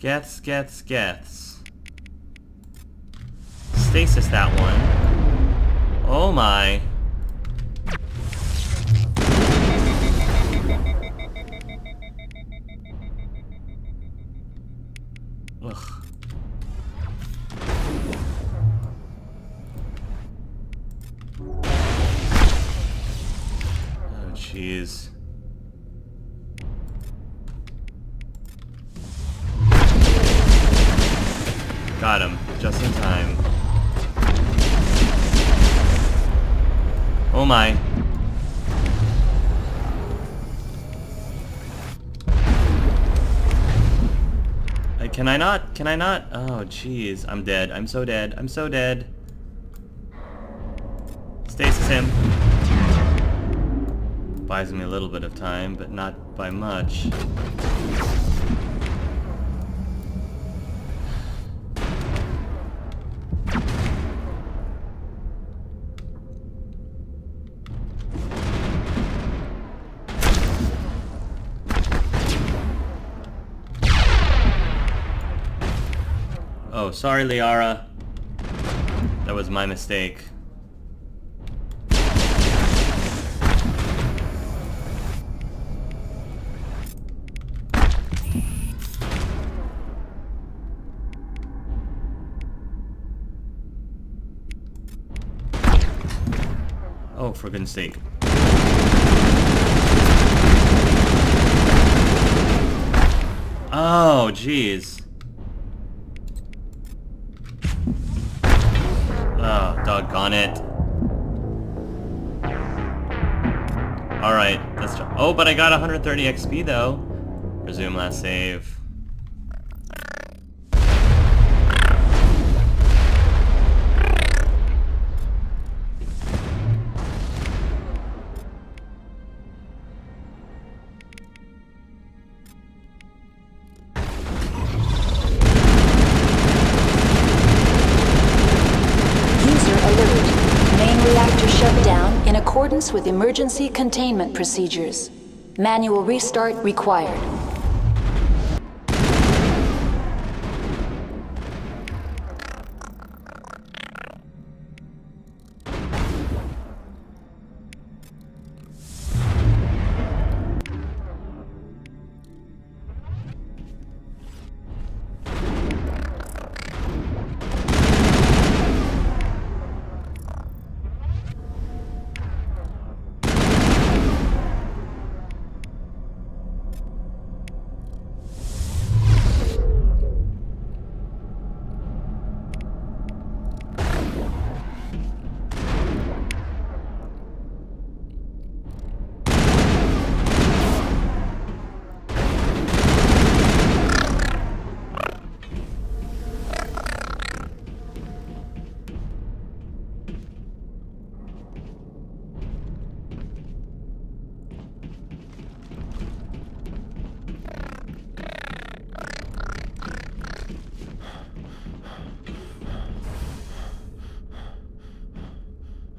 Geths. Stasis that one. Oh my. Ugh. Oh jeez. Got him, just in time. Oh my. Can I not? Can I not? Oh jeez, I'm dead. I'm so dead. I'm so dead. Stasis him. Buys me a little bit of time, but not by much. Oh, sorry, Liara. That was my mistake. Oh, for goodness sake. Oh, jeez. Oh, doggone it. Alright, let's try. Oh, but I got 130 XP though. Resume last save. In accordance with emergency containment procedures. Manual restart required.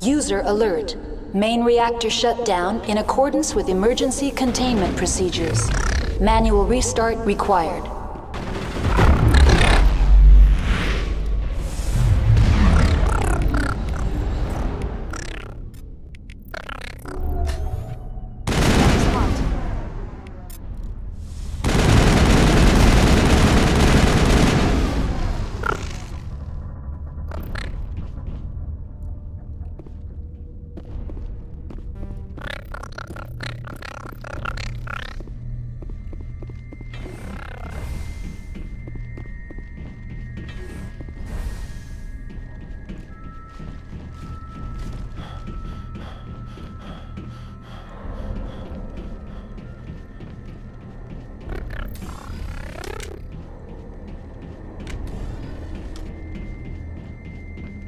User alert. Main reactor shut down in accordance with emergency containment procedures. Manual restart required.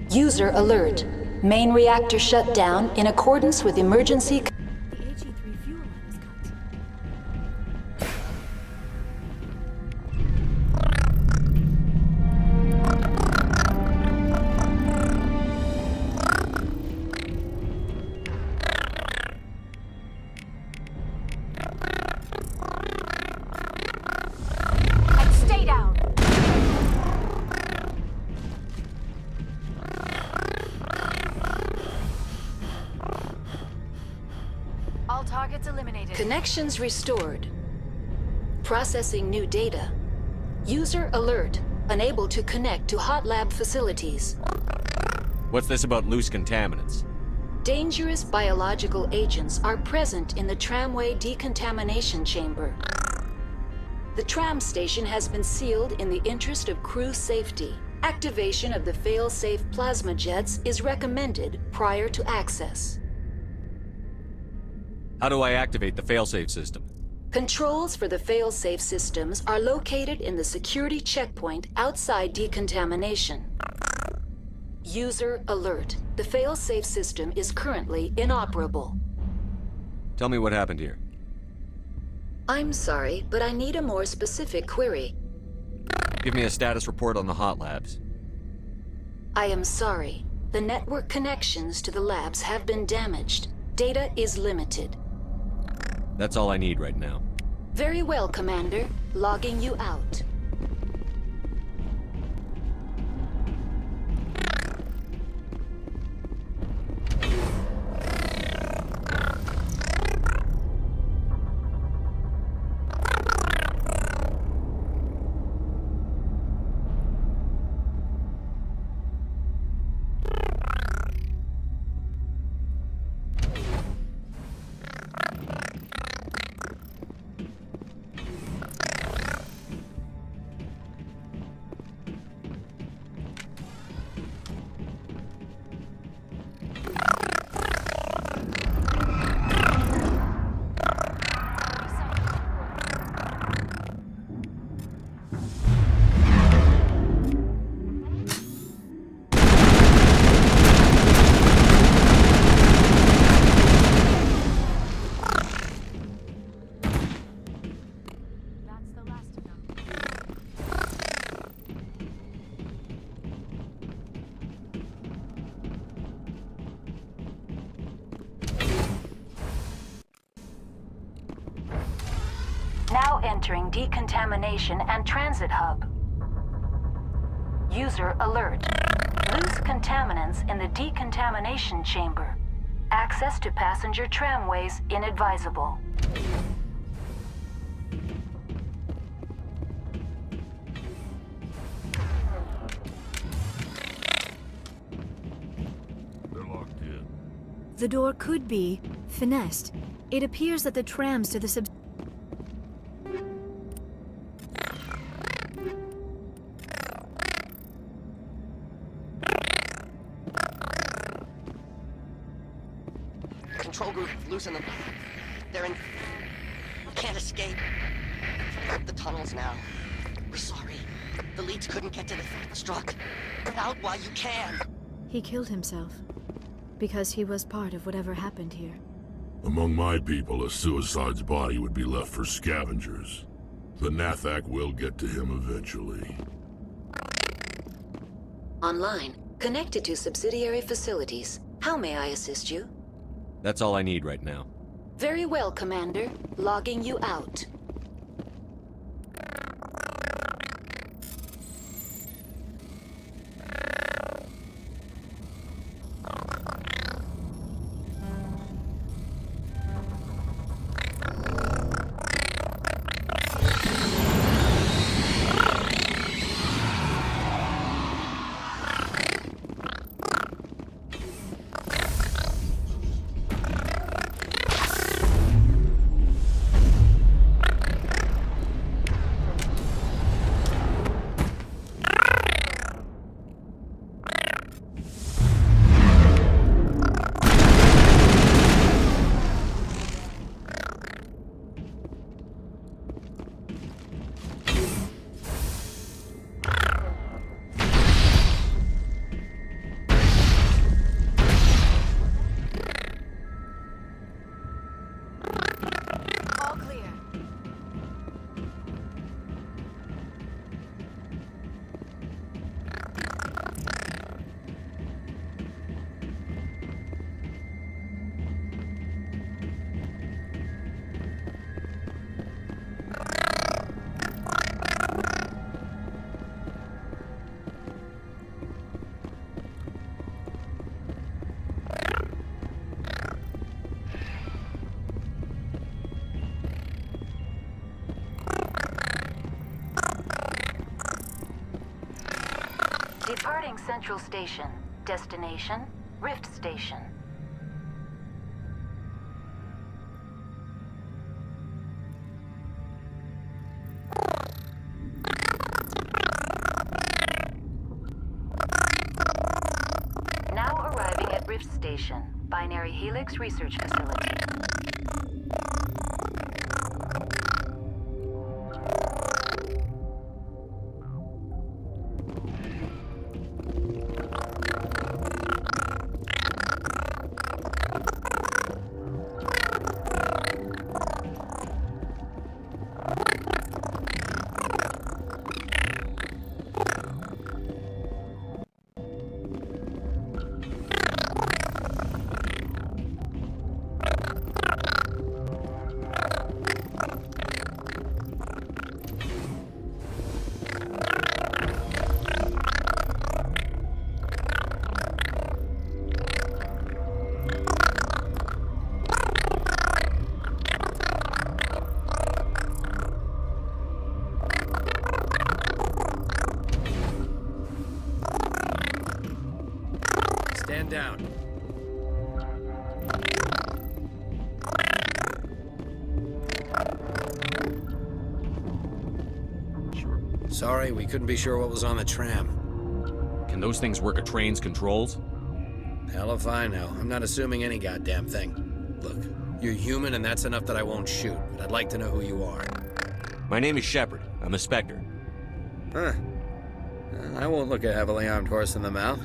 User alert. Main reactor shut down in accordance with emergency... The HE3 fuel line is cut. And stay down! Connections restored. Processing new data. User alert. Unable to connect to hot lab facilities. What's this about loose contaminants? Dangerous biological agents are present in the tramway decontamination chamber. The tram station has been sealed in the interest of crew safety. Activation of the fail-safe plasma jets is recommended prior to access. How do I activate the failsafe system? Controls for the fail-safe systems are located in the security checkpoint outside decontamination. User alert. The fail-safe system is currently inoperable. Tell me what happened here. I'm sorry, but I need a more specific query. Give me a status report on the hot labs. I am sorry. The network connections to the labs have been damaged. Data is limited. That's all I need right now. Very well, Commander. Logging you out. Now entering decontamination and transit hub. User alert. Loose contaminants in the decontamination chamber. Access to passenger tramways inadvisable. They're locked in. The door could be finessed. It appears that the trams to the Control group, loosen them. They're in... Can't escape. The tunnels now. We're sorry. The leads couldn't get to the struck. Get out while you can. He killed himself because he was part of whatever happened here. Among my people, a suicide's body would be left for scavengers. The Nathak will get to him eventually. Online. Connected to subsidiary facilities. How may I assist you? That's all I need right now. Very well, Commander. Logging you out. Departing Central Station. Destination, Rift Station. Now arriving at Rift Station, Binary Helix Research Facility. Stand down. Sure. Sorry, we couldn't be sure what was on the tram. Can those things work a train's controls? Hell if I know. I'm not assuming any goddamn thing. Look, you're human and that's enough that I won't shoot, but I'd like to know who you are. My name is Shepard. I'm a Spectre. Huh. I won't look a heavily armed horse in the mouth.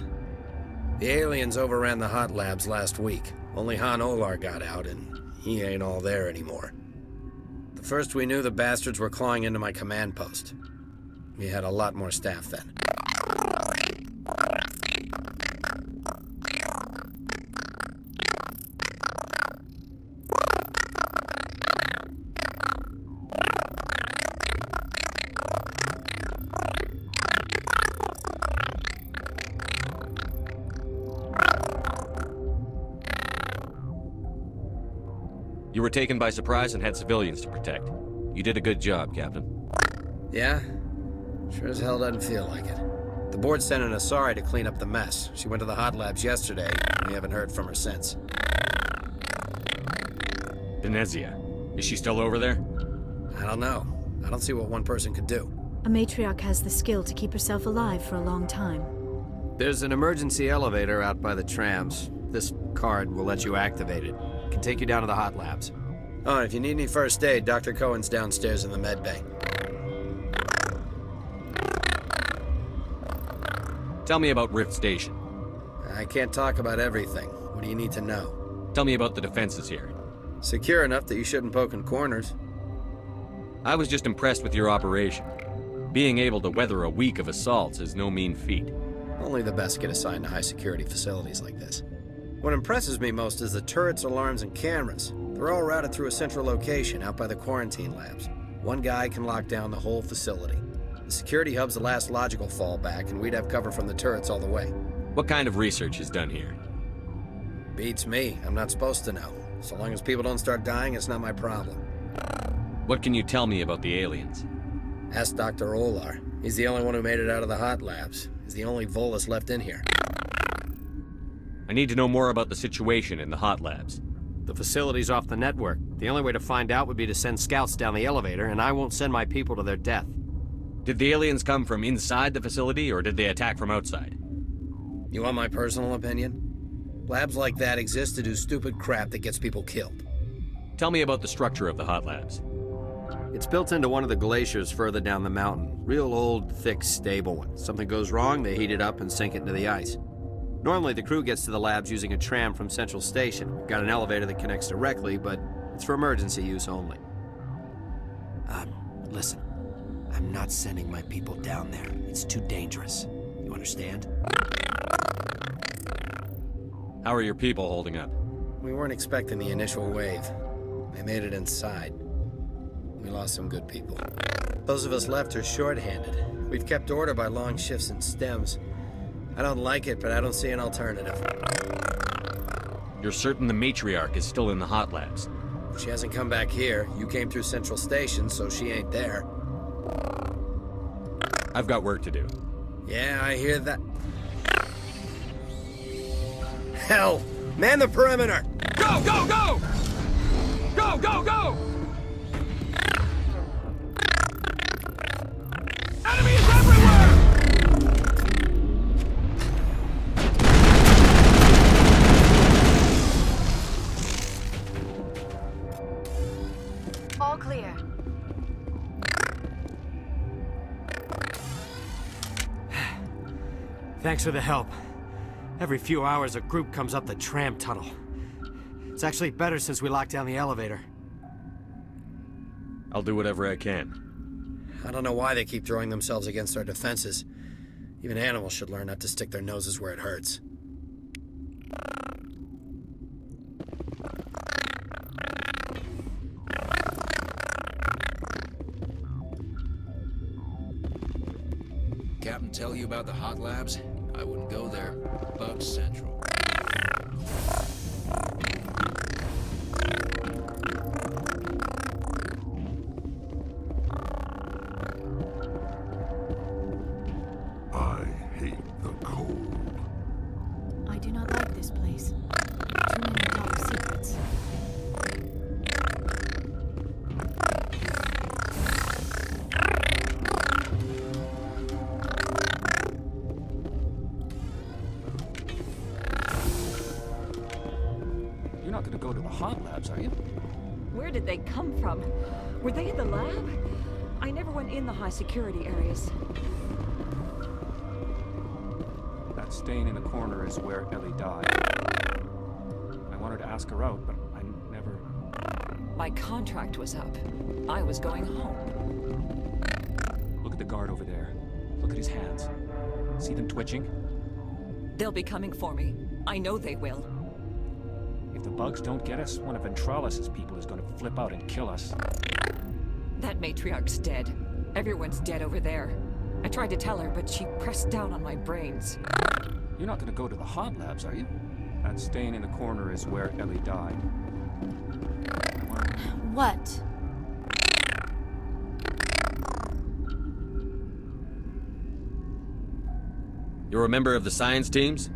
The aliens overran the hot labs last week. Only Han Olar got out, and he ain't all there anymore. The first we knew, the bastards were clawing into my command post. We had a lot more staff then. You were taken by surprise and had civilians to protect. You did a good job, Captain. Yeah? Sure as hell doesn't feel like it. The board sent an Asari to clean up the mess. She went to the hot labs yesterday, and we haven't heard from her since. Venezia. Is she still over there? I don't know. I don't see what one person could do. A matriarch has the skill to keep herself alive for a long time. There's an emergency elevator out by the trams. This card will let you activate it. It can take you down to the hot labs. Oh, and if you need any first aid, Dr. Cohen's downstairs in the med bay. Tell me about Rift Station. I can't talk about everything. What do you need to know? Tell me about the defenses here. Secure enough that you shouldn't poke in corners. I was just impressed with your operation. Being able to weather a week of assaults is no mean feat. Only the best get assigned to high-security facilities like this. What impresses me most is the turrets, alarms, and cameras. They're all routed through a central location out by the quarantine labs. One guy can lock down the whole facility. The security hub's the last logical fallback, and we'd have cover from the turrets all the way. What kind of research is done here? Beats me. I'm not supposed to know. So long as people don't start dying, it's not my problem. What can you tell me about the aliens? Ask Dr. Olar. He's the only one who made it out of the hot labs. He's the only Volus left in here. I need to know more about the situation in the hot labs. The facility's off the network. The only way to find out would be to send scouts down the elevator, and I won't send my people to their death. Did the aliens come from inside the facility, or did they attack from outside? You want my personal opinion? Labs like that exist to do stupid crap that gets people killed. Tell me about the structure of the hot labs. It's built into one of the glaciers further down the mountain. Real old, thick, stable one. Something goes wrong, they heat it up and sink it into the ice. Normally, the crew gets to the labs using a tram from Central Station. We've got an elevator that connects directly, but it's for emergency use only. Listen. I'm not sending my people down there. It's too dangerous. You understand? How are your people holding up? We weren't expecting the initial wave. They made it inside. We lost some good people. Those of us left are short-handed. We've kept order by long shifts and stems. I don't like it, but I don't see an alternative. You're certain the matriarch is still in the hot labs? She hasn't come back here. You came through Central Station, so she ain't there. I've got work to do. Yeah, I hear that. Hell! Man the perimeter! Go, go, go! Go, go, go! Enemies everywhere! All clear. Thanks for the help. Every few hours, a group comes up the tram tunnel. It's actually better since we locked down the elevator. I'll do whatever I can. I don't know why they keep throwing themselves against our defenses. Even animals should learn not to stick their noses where it hurts. Captain tell you about the hot labs? I wouldn't go there. Bug Central. I hate the cold. I do not like this place. Too many dark secrets. You're not gonna go to the hot labs, are you? Where did they come from? Were they in the lab? I never went in the high security areas. That stain in the corner is where Ellie died. I wanted to ask her out, but I never... My contract was up. I was going home. Look at the guard over there. Look at his hands. See them twitching? They'll be coming for me. I know they will. If the bugs don't get us, one of Ventralis' people is gonna flip out and kill us. That matriarch's dead. Everyone's dead over there. I tried to tell her, but she pressed down on my brains. You're not gonna go to the hot labs, are you? That stain in the corner is where Ellie died. What? You're a member of the science teams?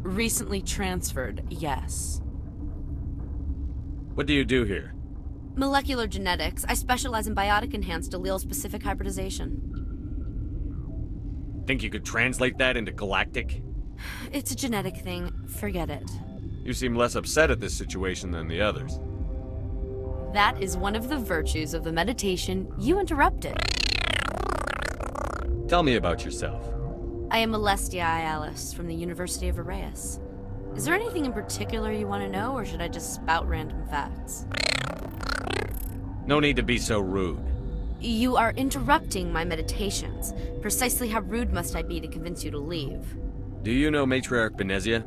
Recently transferred, yes. What do you do here? Molecular genetics. I specialize in biotic-enhanced allele-specific hybridization. Think you could translate that into galactic? It's a genetic thing. Forget it. You seem less upset at this situation than the others. That is one of the virtues of the meditation you interrupted. Tell me about yourself. I am Alestia Ialis from the University of Arraeus. Is there anything in particular you want to know, or should I just spout random facts? No need to be so rude. You are interrupting my meditations. Precisely how rude must I be to convince you to leave? Do you know Matriarch Benezia?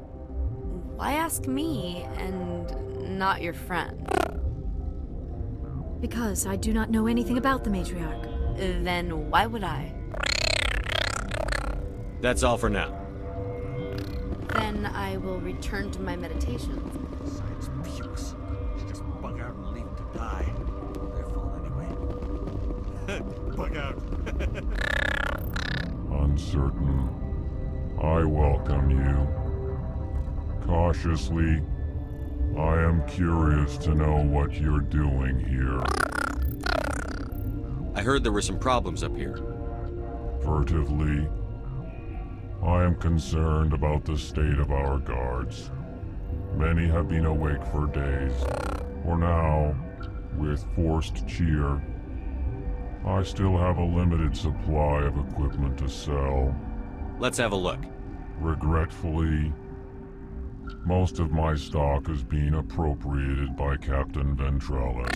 Why ask me, and not your friend? Because I do not know anything about the matriarch. Then why would I? That's all for now. Then I will return to my meditations. Science puce. Should just bug out and leave him to die. Their fault anyway. Bug out. Uncertain. I welcome you. Cautiously, I am curious to know what you're doing here. I heard there were some problems up here. Furtively, I am concerned about the state of our guards. Many have been awake for days. For now, with forced cheer, I still have a limited supply of equipment to sell. Let's have a look. Regretfully, most of my stock is being appropriated by Captain Ventralis.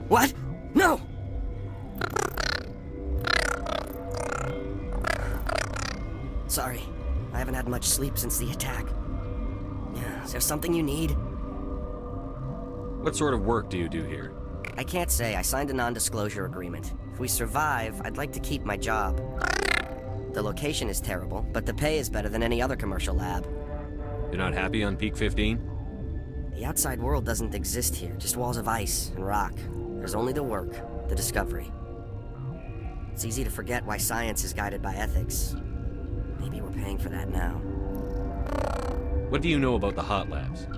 What? No! Sorry, I haven't had much sleep since the attack. Is there something you need? What sort of work do you do here? I can't say. I signed a non-disclosure agreement. If we survive, I'd like to keep my job. The location is terrible, but the pay is better than any other commercial lab. You're not happy on Peak 15? The outside world doesn't exist here, just walls of ice and rock. There's only the work, the discovery. It's easy to forget why science is guided by ethics. Maybe we're paying for that now. What do you know about the hot labs?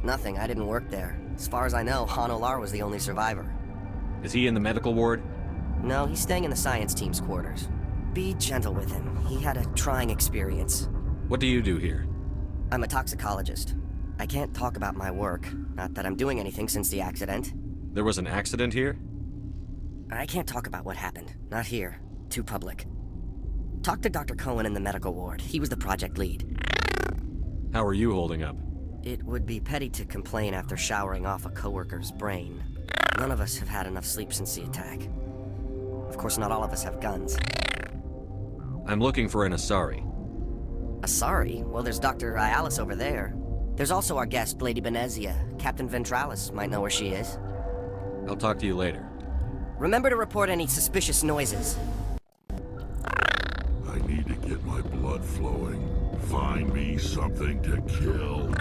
Nothing, I didn't work there. As far as I know, Han Olar was the only survivor. Is he in the medical ward? No, he's staying in the science team's quarters. Be gentle with him. He had a trying experience. What do you do here? I'm a toxicologist. I can't talk about my work. Not that I'm doing anything since the accident. There was an accident here? I can't talk about what happened. Not here. Too public. Talk to Dr. Cohen in the medical ward. He was the project lead. How are you holding up? It would be petty to complain after showering off a coworker's brain. None of us have had enough sleep since the attack. Of course, not all of us have guns. I'm looking for an Asari. Asari? Well, there's Dr. Ialis over there. There's also our guest, Lady Benezia. Captain Ventralis might know where she is. I'll talk to you later. Remember to report any suspicious noises. I need to get my blood flowing. Find me something to kill.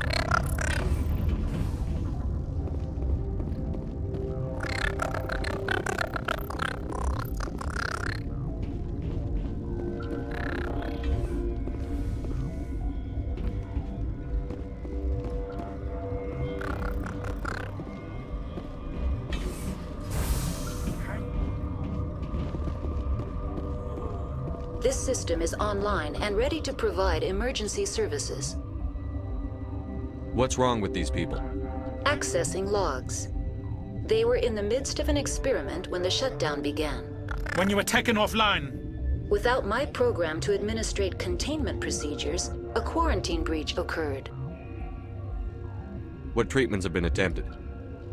This system is online and ready to provide emergency services. What's wrong with these people? Accessing logs. They were in the midst of an experiment when the shutdown began. When you were taken offline. Without my program to administrate containment procedures, a quarantine breach occurred. What treatments have been attempted?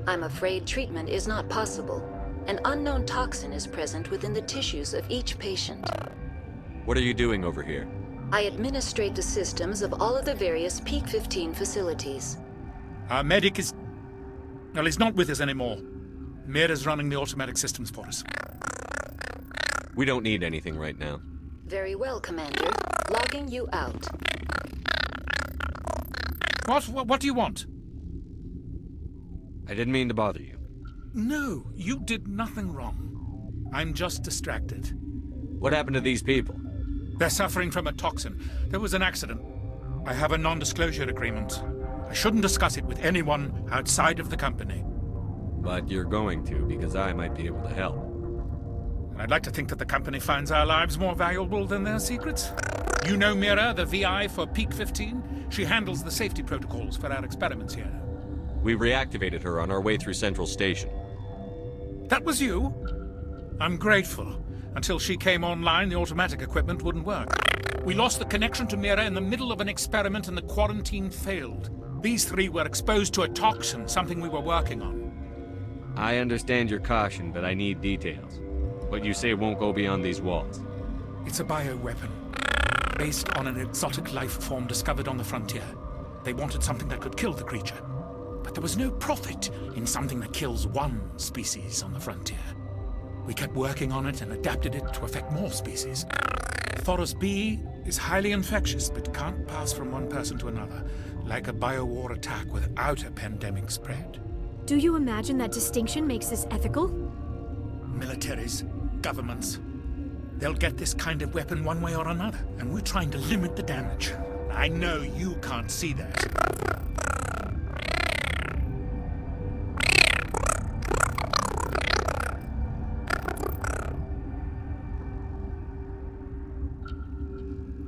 I'm afraid treatment is not possible. An unknown toxin is present within the tissues of each patient. What are you doing over here? I administrate the systems of all of the various Peak 15 facilities. Our medic is... well, he's not with us anymore. Mira's running the automatic systems for us. We don't need anything right now. Very well, Commander. Logging you out. What do you want? I didn't mean to bother you. No, you did nothing wrong. I'm just distracted. What happened to these people? They're suffering from a toxin. There was an accident. I have a non-disclosure agreement. I shouldn't discuss it with anyone outside of the company. But you're going to, because I might be able to help. And I'd like to think that the company finds our lives more valuable than their secrets. You know Mira, the VI for Peak 15? She handles the safety protocols for our experiments here. We reactivated her on our way through Central Station. That was you? I'm grateful. Until she came online, the automatic equipment wouldn't work. We lost the connection to Mira in the middle of an experiment and the quarantine failed. These three were exposed to a toxin, something we were working on. I understand your caution, but I need details. What you say won't go beyond these walls. It's a bioweapon, based on an exotic life form discovered on the frontier. They wanted something that could kill the creature. But there was no profit in something that kills one species on the frontier. We kept working on it and adapted it to affect more species. Thoros B is highly infectious, but can't pass from one person to another, like a biowar attack without a pandemic spread. Do you imagine that distinction makes this ethical? Militaries, governments, they'll get this kind of weapon one way or another, and we're trying to limit the damage. I know you can't see that.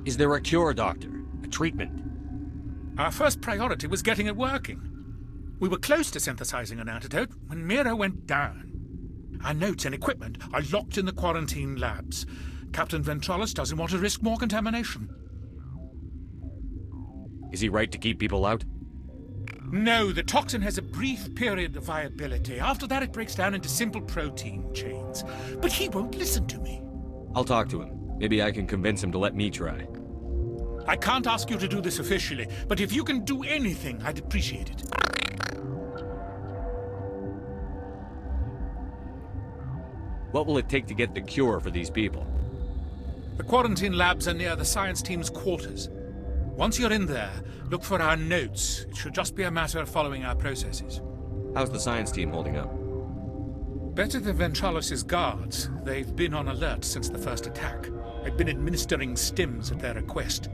Is there a cure, Doctor? A treatment? Our first priority was getting it working. We were close to synthesizing an antidote when Mira went down. Our notes and equipment are locked in the quarantine labs. Captain Ventralis doesn't want to risk more contamination. Is he right to keep people out? No, the toxin has a brief period of viability. After that, it breaks down into simple protein chains. But he won't listen to me. I'll talk to him. Maybe I can convince him to let me try. I can't ask you to do this officially, but if you can do anything, I'd appreciate it. What will it take to get the cure for these people? The quarantine labs are near the science team's quarters. Once you're in there, look for our notes. It should just be a matter of following our processes. How's the science team holding up? Better than Ventralos' guards. They've been on alert since the first attack. I've been administering stims at their request.